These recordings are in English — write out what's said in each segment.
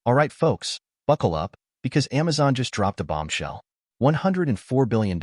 All right, folks, buckle up, because Amazon just dropped a bombshell. $104 billion.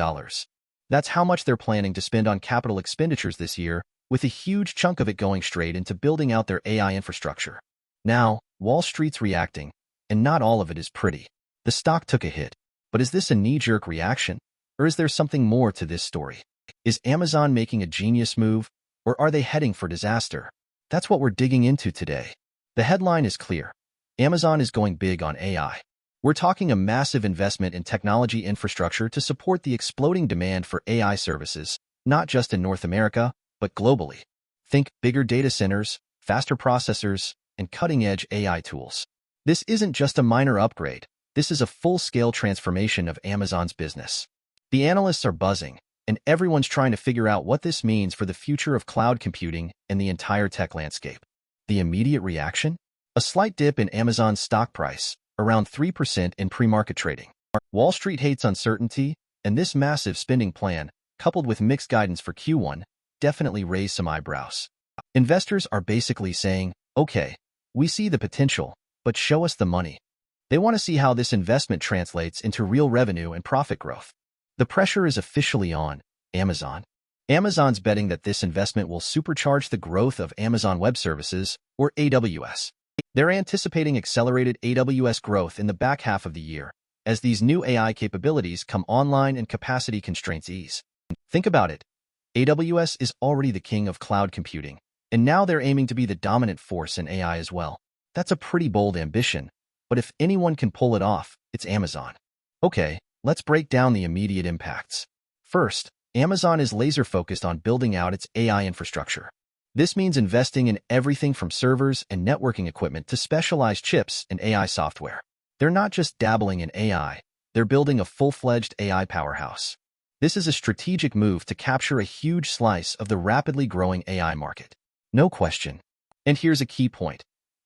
That's how much they're planning to spend on capital expenditures this year, with a huge chunk of it going straight into building out their AI infrastructure. Now, Wall Street's reacting, and not all of it is pretty. The stock took a hit. But is this a knee-jerk reaction? Or is there something more to this story? Is Amazon making a genius move, or are they heading for disaster? That's what we're digging into today. The headline is clear. Amazon is going big on AI. We're talking a massive investment in technology infrastructure to support the exploding demand for AI services, not just in North America, but globally. Think bigger data centers, faster processors, and cutting-edge AI tools. This isn't just a minor upgrade. This is a full-scale transformation of Amazon's business. The analysts are buzzing, and everyone's trying to figure out what this means for the future of cloud computing and the entire tech landscape. The immediate reaction? A slight dip in Amazon's stock price, around 3% in pre-market trading. Wall Street hates uncertainty, and this massive spending plan, coupled with mixed guidance for Q1, definitely raised some eyebrows. Investors are basically saying, okay, we see the potential, but show us the money. They want to see how this investment translates into real revenue and profit growth. The pressure is officially on Amazon. Amazon's betting that this investment will supercharge the growth of Amazon Web Services, or AWS. They're anticipating accelerated AWS growth in the back half of the year, as these new AI capabilities come online and capacity constraints ease. Think about it. AWS is already the king of cloud computing, and now they're aiming to be the dominant force in AI as well. That's a pretty bold ambition, but if anyone can pull it off, it's Amazon. Okay, let's break down the immediate impacts. First, Amazon is laser-focused on building out its AI infrastructure. This means investing in everything from servers and networking equipment to specialized chips and AI software. They're not just dabbling in AI, they're building a full-fledged AI powerhouse. This is a strategic move to capture a huge slice of the rapidly growing AI market. No question. And here's a key point.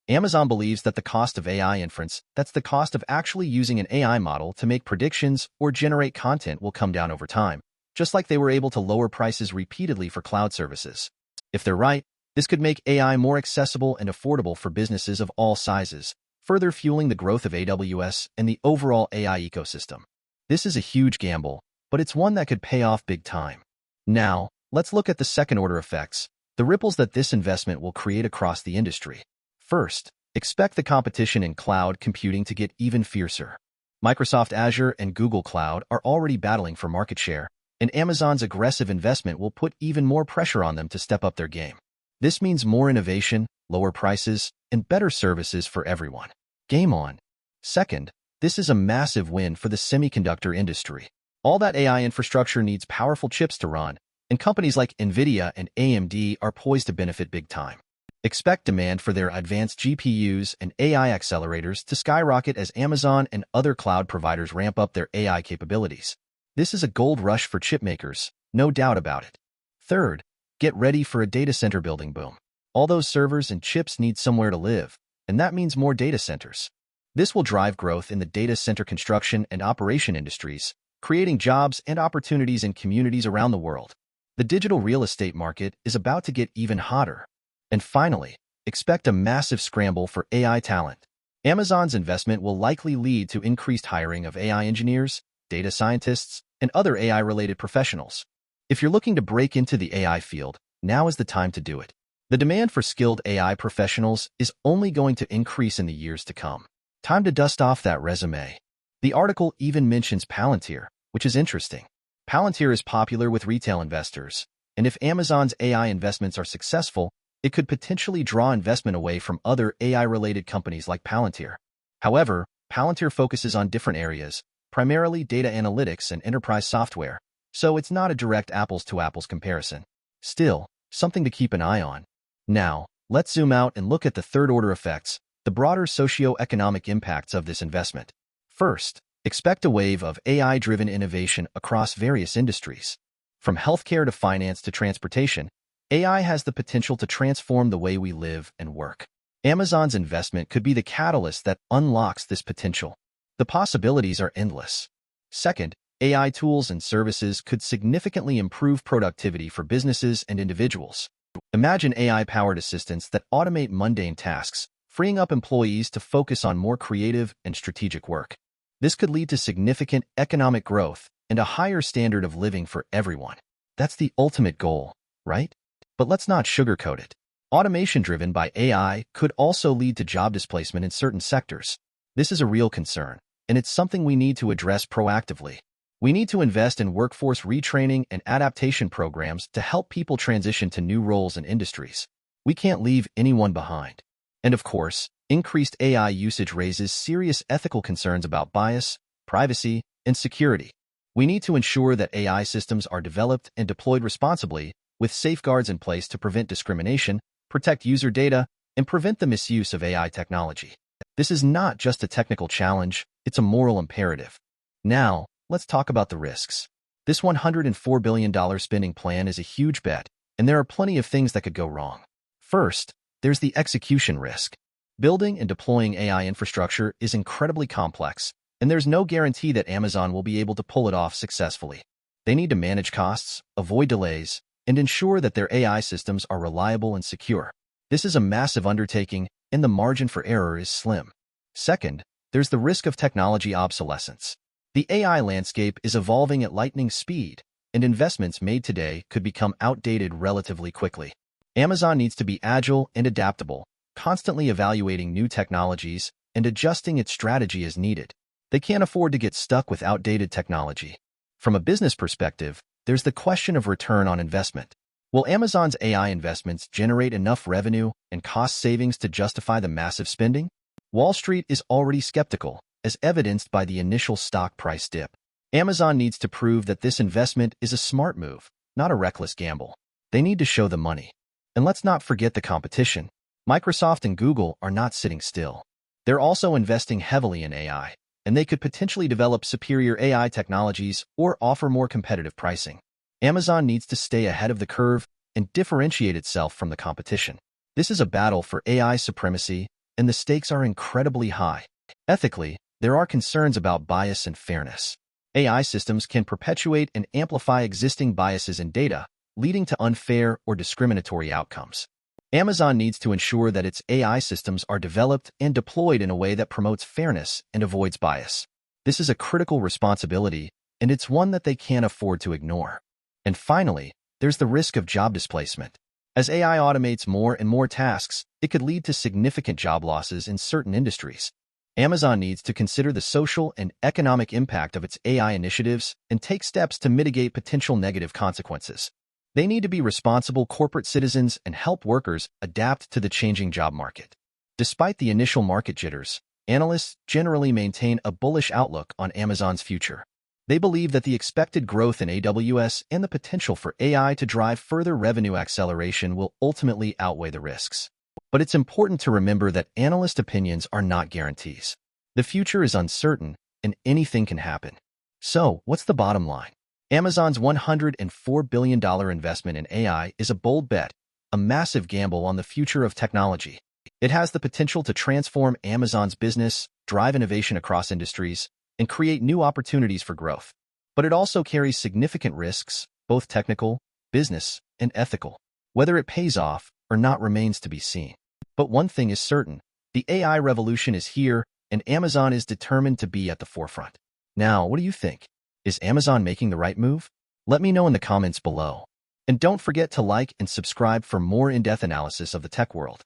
Amazon believes that the cost of AI inference, that's the cost of actually using an AI model to make predictions or generate content, will come down over time, just like they were able to lower prices repeatedly for cloud services. If they're right, this could make AI more accessible and affordable for businesses of all sizes, further fueling the growth of AWS and the overall AI ecosystem. This is a huge gamble, but it's one that could pay off big time. Now, let's look at the second-order effects, the ripples that this investment will create across the industry. First, expect the competition in cloud computing to get even fiercer. Microsoft Azure and Google Cloud are already battling for market share, and Amazon's aggressive investment will put even more pressure on them to step up their game. This means more innovation, lower prices, and better services for everyone. Game on. Second, this is a massive win for the semiconductor industry. All that AI infrastructure needs powerful chips to run, and companies like NVIDIA and AMD are poised to benefit big time. Expect demand for their advanced GPUs and AI accelerators to skyrocket as Amazon and other cloud providers ramp up their AI capabilities. This is a gold rush for chipmakers, no doubt about it. Third, get ready for a data center building boom. All those servers and chips need somewhere to live, and that means more data centers. This will drive growth in the data center construction and operation industries, creating jobs and opportunities in communities around the world. The digital real estate market is about to get even hotter. And finally, expect a massive scramble for AI talent. Amazon's investment will likely lead to increased hiring of AI engineers, data scientists, and other AI-related professionals. If you're looking to break into the AI field, now is the time to do it. The demand for skilled AI professionals is only going to increase in the years to come. Time to dust off that resume. The article even mentions Palantir, which is interesting. Palantir is popular with retail investors, and if Amazon's AI investments are successful, it could potentially draw investment away from other AI-related companies like Palantir. However, Palantir focuses on different areas, primarily data analytics and enterprise software, so it's not a direct apples-to-apples comparison. Still, something to keep an eye on. Now, let's zoom out and look at the third-order effects, the broader socio-economic impacts of this investment. First, expect a wave of AI-driven innovation across various industries. From healthcare to finance to transportation, AI has the potential to transform the way we live and work. Amazon's investment could be the catalyst that unlocks this potential. The possibilities are endless. Second, AI tools and services could significantly improve productivity for businesses and individuals. Imagine AI-powered assistants that automate mundane tasks, freeing up employees to focus on more creative and strategic work. This could lead to significant economic growth and a higher standard of living for everyone. That's the ultimate goal, right? But let's not sugarcoat it. Automation driven by AI could also lead to job displacement in certain sectors. This is a real concern, and it's something we need to address proactively. We need to invest in workforce retraining and adaptation programs to help people transition to new roles and industries. We can't leave anyone behind. And of course, increased AI usage raises serious ethical concerns about bias, privacy, and security. We need to ensure that AI systems are developed and deployed responsibly, with safeguards in place to prevent discrimination, protect user data, and prevent the misuse of AI technology. This is not just a technical challenge, it's a moral imperative. Now, let's talk about the risks. This $104 billion spending plan is a huge bet, and there are plenty of things that could go wrong. First, there's the execution risk. Building and deploying AI infrastructure is incredibly complex, and there's no guarantee that Amazon will be able to pull it off successfully. They need to manage costs, avoid delays, and ensure that their AI systems are reliable and secure. This is a massive undertaking, and the margin for error is slim. Second, there's the risk of technology obsolescence. The AI landscape is evolving at lightning speed, and investments made today could become outdated relatively quickly. Amazon needs to be agile and adaptable, constantly evaluating new technologies and adjusting its strategy as needed. They can't afford to get stuck with outdated technology. From a business perspective, there's the question of return on investment. Will Amazon's AI investments generate enough revenue and cost savings to justify the massive spending? Wall Street is already skeptical, as evidenced by the initial stock price dip. Amazon needs to prove that this investment is a smart move, not a reckless gamble. They need to show the money. And let's not forget the competition. Microsoft and Google are not sitting still. They're also investing heavily in AI, and they could potentially develop superior AI technologies or offer more competitive pricing. Amazon needs to stay ahead of the curve and differentiate itself from the competition. This is a battle for AI supremacy, and the stakes are incredibly high. Ethically, there are concerns about bias and fairness. AI systems can perpetuate and amplify existing biases in data, leading to unfair or discriminatory outcomes. Amazon needs to ensure that its AI systems are developed and deployed in a way that promotes fairness and avoids bias. This is a critical responsibility, and it's one that they can't afford to ignore. And finally, there's the risk of job displacement. As AI automates more and more tasks, it could lead to significant job losses in certain industries. Amazon needs to consider the social and economic impact of its AI initiatives and take steps to mitigate potential negative consequences. They need to be responsible corporate citizens and help workers adapt to the changing job market. Despite the initial market jitters, analysts generally maintain a bullish outlook on Amazon's future. They believe that the expected growth in AWS and the potential for AI to drive further revenue acceleration will ultimately outweigh the risks. But it's important to remember that analyst opinions are not guarantees. The future is uncertain, and anything can happen. So, what's the bottom line? Amazon's $104 billion investment in AI is a bold bet, a massive gamble on the future of technology. It has the potential to transform Amazon's business, drive innovation across industries, and create new opportunities for growth. But it also carries significant risks, both technical, business, and ethical. Whether it pays off or not remains to be seen. But one thing is certain, the AI revolution is here, and Amazon is determined to be at the forefront. Now, what do you think? Is Amazon making the right move? Let me know in the comments below. And don't forget to like and subscribe for more in-depth analysis of the tech world.